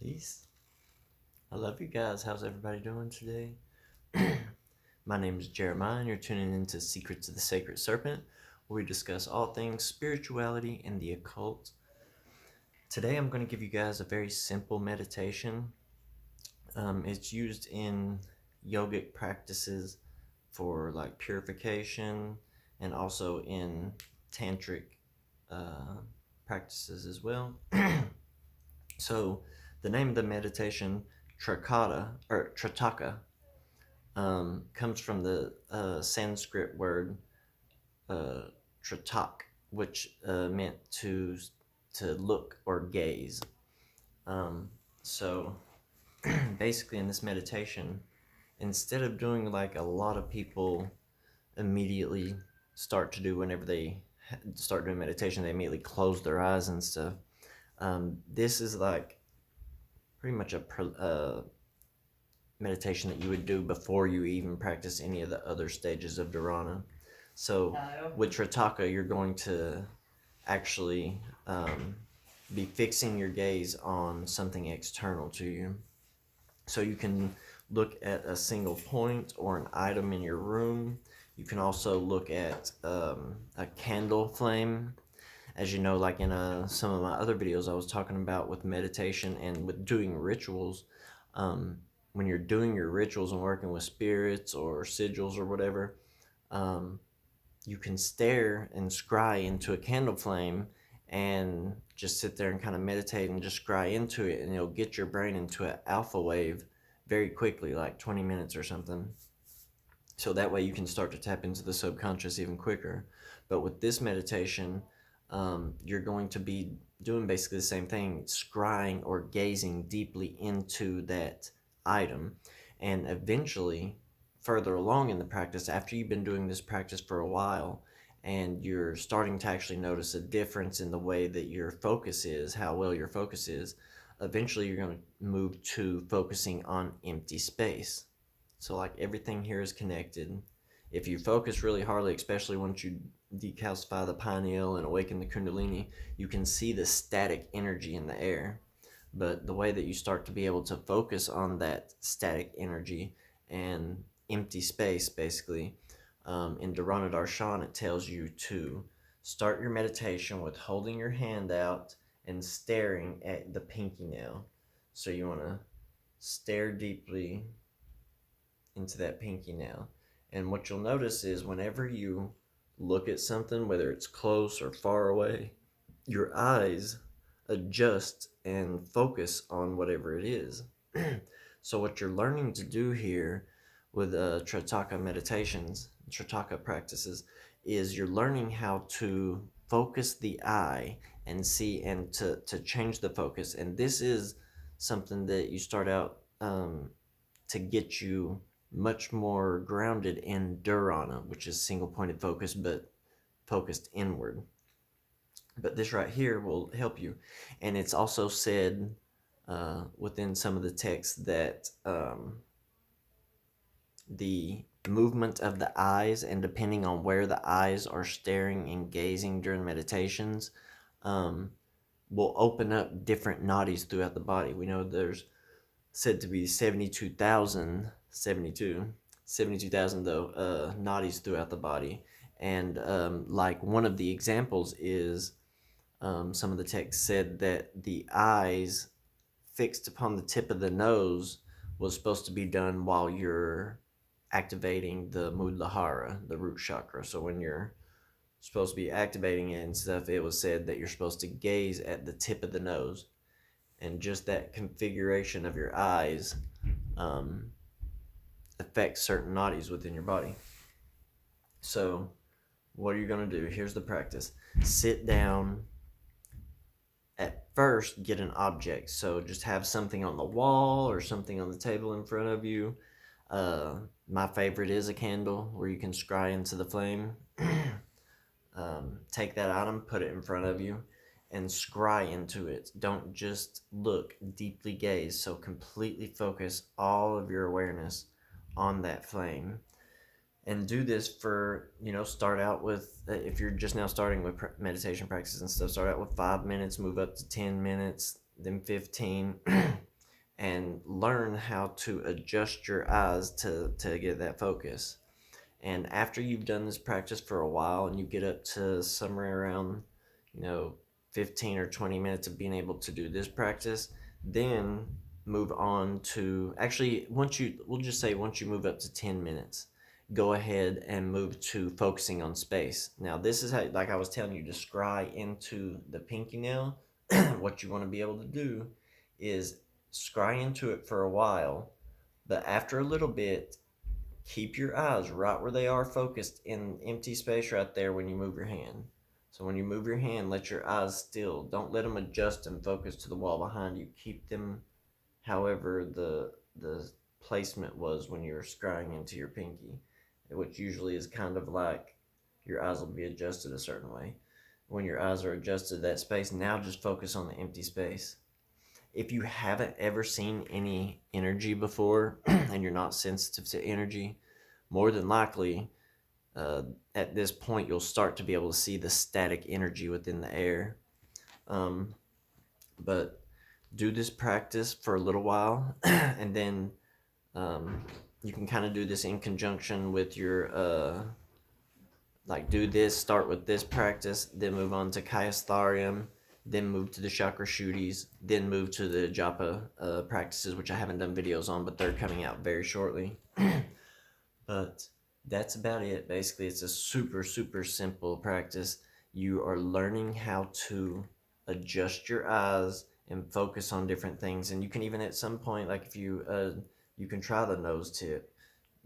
Peace. I love you guys. How's everybody doing today? My name is Jeremiah, and you're tuning into Secrets of the Sacred Serpent, where we discuss all things spirituality and the occult. Today I'm going to give you guys a very simple meditation. It's used in yogic practices for like purification and also in tantric practices as well. So the name of the meditation, Trataka, comes from the Sanskrit word Tratak, which meant to look or gaze. So basically in this meditation, instead of doing like a lot of people immediately start to do whenever they start doing meditation, they immediately close their eyes and stuff. This is like pretty much a meditation that you would do before you even practice any of the other stages of dharana. So with Trataka, you're going to actually be fixing your gaze on something external to you. So you can look at a single point or an item in your room. You can also look at a candle flame. As you know, like in some of my other videos I was talking about with meditation and with doing rituals, when you're doing your rituals and working with spirits or sigils or whatever, you can stare and scry into a candle flame and just sit there and kind of meditate and just scry into it, and it'll get your brain into an alpha wave very quickly, like 20 minutes or something. So that way you can start to tap into the subconscious even quicker. But with this meditation, you're going to be doing basically the same thing, scrying or gazing deeply into that item. And eventually, further along in the practice, after you've been doing this practice for a while, and you're starting to actually notice a difference in the way that your focus is, how well your focus is, eventually you're going to move to focusing on empty space. So like everything here is connected. If you focus really hardly, especially once you decalcify the pineal and awaken the kundalini, you can see the static energy in the air. But the way that you start to be able to focus on that static energy and empty space, basically, in Dharana Darshan, it tells you to start your meditation with holding your hand out and staring at the pinky nail. So you want to stare deeply into that pinky nail. And what you'll notice is whenever you look at something, whether it's close or far away, your eyes adjust and focus on whatever it is. So what you're learning to do here with Trataka meditations, Trataka practices, is you're learning how to focus the eye and see, and to change the focus. And this is something that you start out to get you much more grounded in dharana, which is single pointed focus but focused inward. But this right here will help you. And it's also said within some of the texts that the movement of the eyes, and depending on where the eyes are staring and gazing during meditations, will open up different nadis throughout the body. We know there's said to be 72,000 though nadis throughout the body. And like one of the examples is some of the texts said that the eyes fixed upon the tip of the nose was supposed to be done while you're activating the Muladhara, the root chakra. So when you're supposed to be activating it and stuff, it was said that you're supposed to gaze at the tip of the nose. And just that configuration of your eyes affects certain nadis within your body. So what are you going to do? Here's the practice. Sit down. At first, get an object. So just have something on the wall or something on the table in front of you. My favorite is a candle where you can scry into the flame. Take that item, put it in front of you, and scry into it. Don't just look, deeply gaze. So completely focus all of your awareness on that flame. And do this for, start out with, if you're just now starting with meditation practices and stuff, start out with 5 minutes, move up to 10 minutes, then 15. and learn how to adjust your eyes to get that focus. And after you've done this practice for a while and you get up to somewhere around, you know, 15 or 20 minutes of being able to do this practice, then move on to, actually, we'll just say once you move up to 10 minutes, go ahead and move to focusing on space. Now, this is how, like I was telling you, to scry into the pinky nail. What you want to be able to do is scry into it for a while, but after a little bit, keep your eyes right where they are focused in empty space right there when you move your hand. So when you move your hand, let your eyes still. Don't let them adjust and focus to the wall behind you. Keep them however the placement was when you're scrying into your pinky, which usually is kind of like your eyes will be adjusted a certain way. When your eyes are adjusted to that space, now just focus on the empty space. If you haven't ever seen any energy before and you're not sensitive to energy, more than likely at this point you'll start to be able to see the static energy within the air. But do this practice for a little while and then you can kind of do this in conjunction with your like do this, start with this practice, then move on to Kayastharium, then move to the chakra shuddhis, then move to the japa practices, which I haven't done videos on, but they're coming out very shortly. But that's about it. Basically, it's a super, super simple practice. You are learning how to adjust your eyes and focus on different things. And you can even at some point, like if you, you can try the nose tip,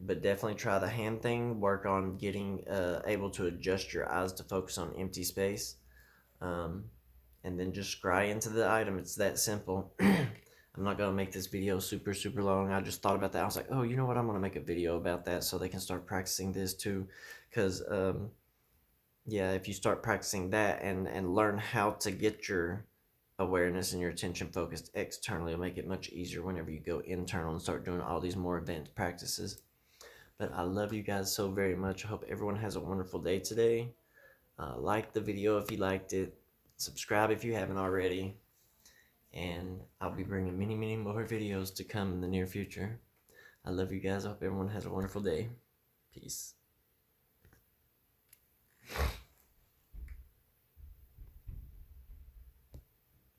but definitely try the hand thing. Work on getting able to adjust your eyes to focus on empty space. And then just scry into the item. It's that simple. I'm not going to make this video super, super long. I just thought about that. I was like, oh, you know what? I'm going to make a video about that so they can start practicing this too. Because, yeah, if you start practicing that and learn how to get your awareness and your attention focused externally, it'll make it much easier whenever you go internal and start doing all these more advanced practices. But I love you guys so very much. I hope everyone has a wonderful day today. Like the video if you liked it. Subscribe if you haven't already. And I'll be bringing many, many more videos to come in the near future. I love you guys. I hope everyone has a wonderful day. Peace.